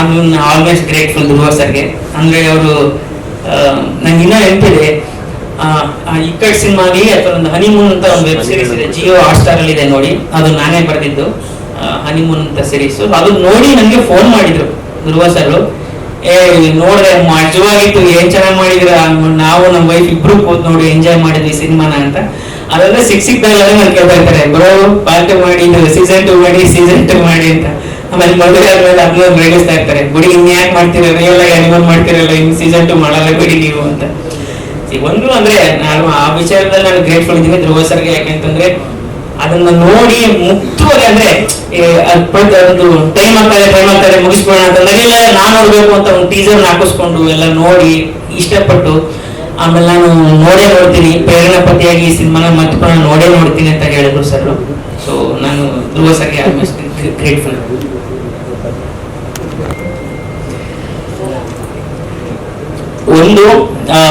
I always grateful ಧ್ರುವ ಸರ್ಗೆ. ಅಂದರೆ ಅವರು ನಂಗೆ ಇನ್ನೂ ನೆನಪಿದೆ, ಇಕ್ಕಡ್ ಸಿನಿಮಾಗೆ ಅಥವಾ ಒಂದು ಹನಿಮೂನ್ ಅಂತ ಒಂದು ವೆಬ್ ಸೀರೀಸ್ ಇದೆ, ಜಿಯೋ ಹಾಟ್ಸ್ಟಾರ್ ಅಲ್ಲಿ ಇದೆ ನೋಡಿ, ಅದು ನಾನೇ ಬರೆದಿದ್ದು, ಹನಿಮೂನ್ ಅಂತ ಸೀರೀಸ್. ಅದು ನೋಡಿ ನನಗೆ ಫೋನ್ ಮಾಡಿದ್ರು ಧ್ರುವ ಸರ್, ನೋಡ್ರೆ ಮಜವಾಗಿತ್ತು, ಏನ್ ಚೆನ್ನಾಗಿ ಮಾಡಿದ್ರ, ನಾವು ನಮ್ಮ ವೈಫ್ ಇಬ್ರು ಕೂತ್ ನೋಡಿ ಎಂಜಾಯ್ ಮಾಡಿದ್ವಿ ಸಿನಿಮಾನ ಅಂತ. ಅದಂದ್ರೆ ಸಿಕ್ಕಿದ್ದಾಗಲೇ ನಾನು ಕೇಳ್ತಾ ಇರ್ತಾರೆ, ಬ್ರೋ ಪಾರ್ಟಿ ಮಾಡಿ ಸೀಸನ್ 2 ಮಾಡಿ, ಸೀಸನ್ 2 ಮಾಡಿ ಅಂತ. ಆಮೇಲೆ ಮದುವೆ ಆದ್ಮೇಲೆ ಅದನ್ನ ರೇಗಿಸ್ತಾ ಇರ್ತಾರೆ, ಬಿಡಿ ಇನ್ಯಾಕ್ ಮಾಡ್ತೀರ, ರಿಯಲ್ ಆಗಿ ಅನಿಮಲ್ ಮಾಡ್ತಿರಲ್ಲ, ಇನ್ನು ಸೀಸನ್ 2 ಮಾಡಲ್ಲ ಬಿಡಿ ನೀವು ಅಂತ. ಒಂದು ಅಂದ್ರೆ ನಾನು ಆ ವಿಚಾರದಲ್ಲಿ ನಾನು ಗ್ರೇಟ್ಫುಲ್ ಇದ್ದೀನಿ ಧ್ರುವ ಸರ್ಗೆ. ಯಾಕೆಂತಂದ್ರೆ ಅದನ್ನ ನೋಡಿ ಮುಕ್ತವಾಗಿ, ಅಂದ್ರೆ ಒಂದು ಟೈಮ್ ಆಗ್ತಾರೆ ಮುಗಿಸ್ಕೊಳ್ಳೋಣ ಅಂತಂದ್ರೆ, ಇಲ್ಲ ನಾನು ನೋಡ್ಬೇಕು ಅಂತ ಒಂದು ಟೀಸರ್ ಹಾಕಿಸ್ಕೊಂಡು ಎಲ್ಲ ನೋಡಿ ಇಷ್ಟಪಟ್ಟು, ಆಮೇಲೆ ನಾನು ನೋಡ್ತೀನಿ, ಪ್ರೇರಣಾ ಪತಿಯಾಗಿ ಈ ಸಿನಿಮಾನ ಮತ್ತೆ ಪುನಃ ನೋಡ್ತೀನಿ ಅಂತ ಹೇಳಿದ್ರು ಸರ್. ಸೊ ನಾನು ಧ್ರುವ ಸರ್ಗೆ ಆಲ್ಮೋಸ್ಟ್ ಗ್ರೇಟ್ಫುಲ್.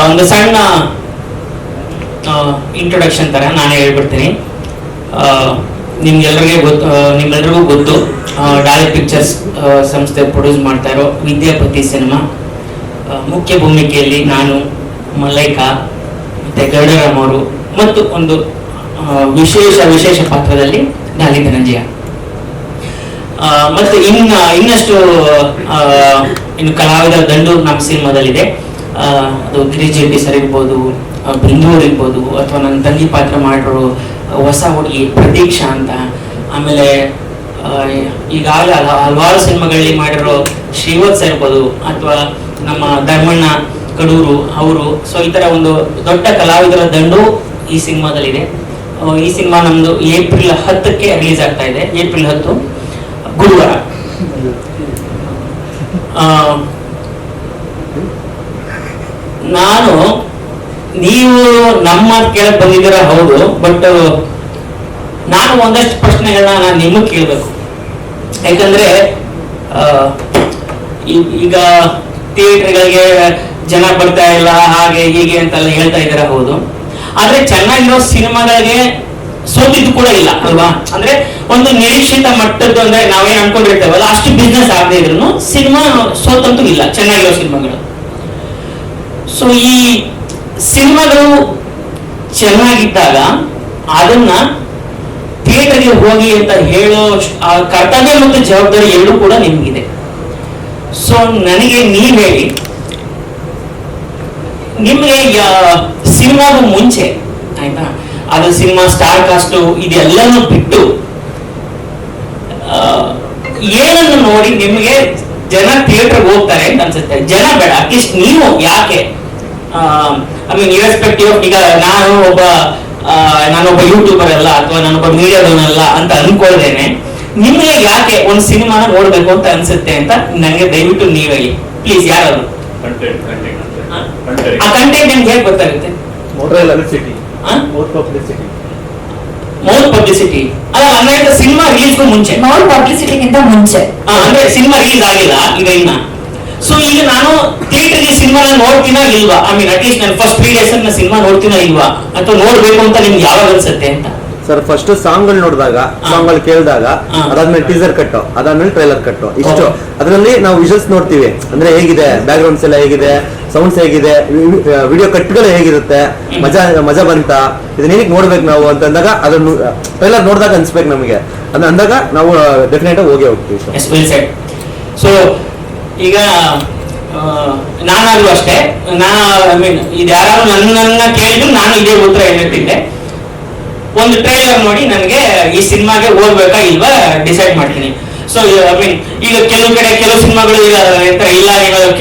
ಒಂದು ಸಣ್ಣ ಇಂಟ್ರೊಡಕ್ಷನ್ ತರ ನಾನೇ ಹೇಳ್ಬಿಡ್ತೀನಿ. ನಿಮ್ಗೆಲ್ರಿಗೂ ಗೊತ್ತು, ಡಾಲಿ ಪಿಕ್ಚರ್ಸ್ ಸಂಸ್ಥೆ ಪ್ರೊಡ್ಯೂಸ್ ಮಾಡ್ತಾ ಇರೋ ವಿದ್ಯಾಪತಿ ಸಿನಿಮಾ, ಮುಖ್ಯ ಭೂಮಿಕೆಯಲ್ಲಿ ನಾನು, ಮಲೈಕಾ, ಮತ್ತೆ ಗರುಡರಾಮ್ ಅವರು, ಮತ್ತು ಒಂದು ವಿಶೇಷ ಪಾತ್ರದಲ್ಲಿ ಡಾಲಿ ಧನಂಜಯ. ಮತ್ತೆ ಇನ್ನಷ್ಟು ಇನ್ನು ಕಲಾವಿದರ ದಂಡು ನಮ್ಮ ಸಿನಿಮಾದಲ್ಲಿದೆ. ಅದು ಗಿರೀಶ್ ಜೆಟ್ಟಿ ಸರ್ ಇರ್ಬೋದು, ಬಿಂದೂರ್ ಇರ್ಬೋದು, ಅಥವಾ ನನ್ನ ತಂಗಿ ಪಾತ್ರ ಮಾಡಿರೋ ಹೊಸ ಹುಡುಗಿ ಪ್ರತೀಕ್ಷಾ ಅಂತ, ಆಮೇಲೆ ಈಗಾಗಲೇ ಹಲವಾರು ಸಿನಿಮಾಗಳಲ್ಲಿ ಮಾಡಿರೋ ಶ್ರೀವತ್ಸ ಇರ್ಬೋದು, ಅಥವಾ ನಮ್ಮ ಧರ್ಮಣ್ಣ ಕಡೂರು ಅವರು. ಸೊ ಈ ತರ ಒಂದು ದೊಡ್ಡ ಕಲಾವಿದರ ದಂಡು ಈ ಸಿನಿಮಾದಲ್ಲಿದೆ. ಈ ಸಿನಿಮಾ ನಮ್ದು ಏಪ್ರಿಲ್ 10ಕ್ಕೆ ರಿಲೀಸ್ ಆಗ್ತಾ ಇದೆ, ಏಪ್ರಿಲ್ 10 ಗುರುವಾರ. ನೀವು ನಮ್ಮ ಕೇಳಕ್ ಬಂದಿದ್ದೀರಾ ಹೌದು, ಬಟ್ ನಾನು ಒಂದಷ್ಟು ಪ್ರಶ್ನೆಗಳನ್ನ ನಾನು ನಿಮಗೆ ಕೇಳಬೇಕು. ಯಾಕಂದ್ರೆ ಈಗ ಥಿಯೇಟರ್ಗಳಿಗೆ ಜನ ಬರ್ತಾ ಇಲ್ಲ, ಹಾಗೆ ಹೀಗೆ ಅಂತೆಲ್ಲ ಹೇಳ್ತಾ ಇದ್ದೀರಾ ಹೌದು, ಆದ್ರೆ ಚೆನ್ನಾಗಿರೋ ಸಿನಿಮಾಗಳಿಗೆ ಸೋತಿದ್ದು ಕೂಡ ಇಲ್ಲ ಅಲ್ವಾ? ಅಂದ್ರೆ ಒಂದು ನಿರೀಕ್ಷಿತ ಮಟ್ಟದ್ದು, ಅಂದ್ರೆ ನಾವೇನ್ ಅನ್ಕೊಂಡಿರ್ತೇವಲ್ಲ ಅಷ್ಟು ಬಿಸ್ನೆಸ್ ಆಗದೆ ಇದ್ರು ಸಿನಿಮಾ ಸೋತಂತೂ ಇಲ್ಲ, ಚೆನ್ನಾಗಿರೋ ಸಿನಿಮಾಗಳು. ಸೊ ಈ ಸಿನಿಮಾಗಳು ಚೆನ್ನಾಗಿದ್ದಾಗ ಅದನ್ನ ಥಿಯೇಟರ್ಗೆ ಹೋಗಿ ಅಂತ ಹೇಳೋ ಕರ್ತವ್ಯ ಮತ್ತು ಜವಾಬ್ದಾರಿ ಎರಡೂ ಕೂಡ ನಿಮ್ಗಿದೆ. ಸೊ ನನಗೆ ನೀವ್ ಹೇಳಿ, ನಿಮ್ಗೆ ಸಿನಿಮಾಗೂ ಮುಂಚೆ ಆಯ್ತಾ, ಅದು ಸಿನಿಮಾ ಸ್ಟಾರ್ ಕಾಸ್ಟ್ ಇದೆಲ್ಲನೂ ಬಿಟ್ಟು ಏನನ್ನು ನೋಡಿ ನಿಮ್ಗೆ ಜನ ಥಿಯೇಟರ್ಗೆ ಹೋಗ್ತಾರೆ ಅಂತ ಅನ್ಸುತ್ತೆ? ಜನ ಬೇಡ, ಅಟ್ಲೀಸ್ಟ್ ನೀವು ಯಾಕೆ, ಐ ಮೀನ್ ಇರೆಸ್ಪೆಕ್ಟಿವ್ ಆಫ್, ಈಗ ನಾನೊಬ್ಬ ಯೂಟ್ಯೂಬರ್ ಅಲ್ಲ ಅಥವಾ ನಾನೊಬ್ಬ ಮೀಡಿಯಾದವನಲ್ಲ ಅಂತ ಅನ್ಕೊಳ್ದೇನೆ ನಿಮ್ಗೆ ಯಾಕೆ ಒಂದು ಸಿನಿಮಾನ ನೋಡ್ಬೇಕು ಅಂತ ಅನ್ಸುತ್ತೆ ಅಂತ ನನಗೆ ದಯವಿಟ್ಟು ನೀವ್ ಹೇಳಿ ಪ್ಲೀಸ್. ಯಾರಾದ್ರು ಆ ಕಂಟೆಂಟ್ ನಿಮ್ಗೆ ಹೇಗೆ ಗೊತ್ತಾಗುತ್ತೆ? ಮೌತ್ ಪಬ್ಲಿಸಿಟಿ ಅಲ್ಲ, ಅಂದ್ರೆ ಸಿನಿಮಾ ರಿಲೀಸ್ಗೂ ಮುಂಚೆ, ಮೌತ್ ಪಬ್ಲಿಸಿಟಿಗಿಂತ ಮುಂಚೆ, ಅಂದ್ರೆ ಸಿನಿಮಾ ರಿಲೀಸ್ ಆಗಿಲ್ಲ ಈಗ ಇನ್ನ. ಸೊ ಈಗ ನಾನು ಥಿಯೇಟರ್ಗೆ ಸಿನಿಮಾ ನೋಡ್ತೀನಾ ಇಲ್ವಾ, ಐ ಮೀನ್ ಅಟ್ಲೀಸ್ಟ್ ನಾನು ಫಸ್ಟ್ 3 days ನಾನು ಸಿನಿಮಾ ನೋಡ್ತೀನಾ ಇಲ್ವಾ, ಅಥವಾ ನೋಡ್ಬೇಕು ಅಂತ ನಿಮ್ಗೆ ಯಾವಾಗ ಅನ್ಸುತ್ತೆ ಅಂತ? ಸರ್ ಫಸ್ಟ್ ಸಾಂಗ್ ಗಳು ನೋಡಿದಾಗ, ಸಾಂಗ್ ಗಳು ಕೇಳಿದಾಗ, ಅದಾದ್ಮೇಲೆ ಟೀಸರ್ ಕಟ್ಟು, ಅದಾದ್ಮೇಲೆ ಟ್ರೈಲರ್ ಕಟ್ಟು, ಇಷ್ಟು. ಅದರಲ್ಲಿ ನಾವು ವಿಜುವಲ್ಸ್ ನೋಡ್ತೀವಿ, ಅಂದ್ರೆ ಹೇಗಿದೆ ಬ್ಯಾಕ್ ಗ್ರೌಂಡ್ಸ್ ಎಲ್ಲ ಹೇಗಿದೆ, ಸೌಂಡ್ಸ್ ಹೇಗಿದೆ, ವಿಡಿಯೋ ಕಟ್ಗಳು ಹೇಗಿರುತ್ತೆ, ಮಜಾ ಬಂತ, ಇದನ್ನ ಏನಕ್ಕೆ ನೋಡ್ಬೇಕು ನಾವು ಅಂತ ಅಂದಾಗ, ಅದನ್ನು ಟ್ರೈಲರ್ ನೋಡಿದಾಗ ಅನ್ಸ್ಬೇಕು ನಮಗೆ, ಅದನ್ನ ಅಂದಾಗ ನಾವು ಡೆಫಿನೆಟ್ ಆಗಿ ಹೋಗ್ತೀವಿ. ಸೊ ಈಗ ನಾನಾದ್ರೂ ಅಷ್ಟೇ, ಐ ಮೀನ್ ಇದು ಯಾರು ನನ್ನ ಕೇಳಿದ್ರು ನಾನು ಇದೇ ಉತ್ತರ ಹೇಳ್ತಿದ್ದೆ. ಒಂದು ಟ್ರೈಲರ್ ನೋಡಿ ನನಗೆ ಈ ಸಿನಿಮಾಗೆ ಹೋಗ್ಬೇಕಾ ಇಲ್ವಾ ಡಿಸೈಡ್ ಮಾಡ್ತೀನಿ. ಸೊ ಐ ಮೀನ್ ಈಗ ಕೆಲವು ಸಿನಿಮಾಗಳು ಇಲ್ಲ,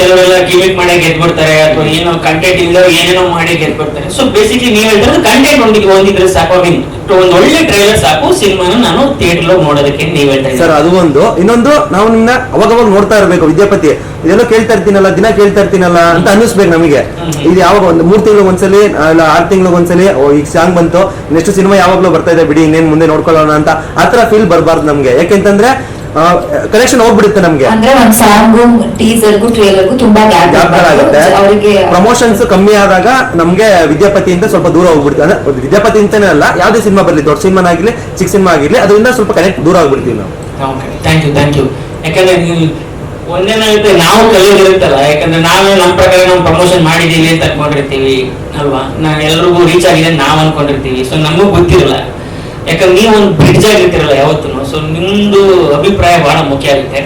ಕೆಲವೆಲ್ಲ ಗಿಮಿಕ್ ಮಾಡಿ ಗೆದ್ಬಿಡ್ತಾರೆ, ಅಥವಾ ಏನೋ ಕಂಟೆಂಟ್ ಇಲ್ಲದವ್ರು ಏನೇನೋ ಮಾಡಿ ಗೆದ್ಬಿಡ್ತಾರೆ. ಸೊ ಬೇಸಿಕ್ಲಿ ನೀವ್ ಹೇಳ್ತಾರೆ ಕಂಟೆಂಟ್ ಒಂದಿದ್ರೆ ಸಾಕು, ಐ ಮೀನ್ ಒಂದು ಒಳ್ಳೆ ಟ್ರೈಲರ್ ಸಾಕು ಸಿನಿಮಾನ ನಾನು ಥಿಯೇಟರ್ ನೋಡೋದಕ್ಕೆ ನೀವ್ ಹೇಳ್ತಾ ಸರ್. ಅದು ಇನ್ನೊಂದು ನಾವು ನಿನ್ನ ಅವಾಗ ನೋಡ್ತಾ ಇರ್ಬೇಕು. ವಿದ್ಯಾಪತಿ ಇದೆಲ್ಲ ಕೇಳ್ತಾ ಇರ್ತೀನಲ್ಲ, ದಿನ ಕೇಳ್ತಾ ಇರ್ತೀನಲ್ಲ ಅಂತ ಅನ್ನಿಸ್ಬೇಕು ನಮಗೆ. ಇದು ಯಾವಾಗ ಒಂದು 3 ತಿಂಗಳು ಒಂದ್ಸಲಿ ಇಲ್ಲ 6 ತಿಂಗಳು ಒಂದ್ಸಲಿ ಈಗ ಸಾಂಗ್ ಬಂತು, ನೆಕ್ಸ್ಟ್ ಸಿನಿಮಾ ಯಾವಾಗ್ಲೂ ಬರ್ತಾ ಇದೆ ಬಿಡಿ ಇನ್ನೇನ್ ಮುಂದೆ ನೋಡ್ಕೊಳ್ಳೋಣ ಅಂತ ಆತರ ಫೀಲ್ ಬರಬಾರ್ದು ನಮ್ಗೆ. ಯಾಕೆಂತಂದ್ರೆ ಕನೆಕ್ಷನ್ ಹೋಗ್ಬಿಡುತ್ತೆ ನಮ್ಗೆ. ಅಂದ್ರೆ ಒಂದ್ ಸಾಂಗು ಟೀಸರ್ಗೂ ಟ್ರೇಲರ್ಗೂ ತುಂಬಾ ಗ್ಯಾಪ್ ಆಗುತ್ತೆ. ಪ್ರಮೋಷನ್ಸ್ ಕಮ್ಮಿ ಆದಾಗ ನಮ್ಗೆ ವಿದ್ಯಾಪತಿಯಿಂದ ಸ್ವಲ್ಪ ದೂರ ಹೋಗ್ಬಿಡ್ತೀವಿ. ಅಂದ್ರೆ ವಿದ್ಯಾಪತಿ ಅಂತಾನೆ ಅಲ್ಲ, ಯಾವ್ದೇ ಸಿನಿಮಾ ಬರ್ಲಿ, ದೊಡ್ಡ ಸಿನಿಮಾ ಆಗಿರ್ಲಿ ಚಿಕ್ಕ ಸಿನಿಮಾ ಆಗಿರ್ಲಿ, ಅದರಿಂದ ಸ್ವಲ್ಪ ಕನೆಕ್ಟ್ ದೂರ ಆಗ್ಬಿಡ್ತೀವಿ ನಾವು. Thank you. ಯಾಕಂದ್ರೆ ಒಂದೇನಾಗುತ್ತೆ, ನಾವು ಕಲಿಯೋದಿರುತ್ತಲ್ಲ, ಯಾಕಂದ್ರೆ ನಾವೇ ನಮ್ಮ ಪ್ರಕಾರ ನಾವು ಪ್ರಮೋಷನ್ ಮಾಡಿದೀವಿ ಅಂತ ಅನ್ಕೊಂಡಿರ್ತೀವಿ ಅಲ್ವಾ, ಎಲ್ರಿಗೂ ರೀಚ್ ಆಗಿದೆ ಅಂತ ನಾವು ಅನ್ಕೊಂಡಿರ್ತೀವಿ. ಸೊ ನಮಗೂ ಗೊತ್ತಿರಲ್ಲ, ಯಾಕಂದ್ರೆ ನೀವು ಒಂದು ಬ್ರಿಡ್ಜ್ ಆಗಿರ್ತಿರಲ್ಲ ಯಾವತ್ತೂ. ಸೊ ನಿಮ್ದು ಅಭಿಪ್ರಾಯ ಬಹಳ ಮುಖ್ಯ ಆಗುತ್ತೆ.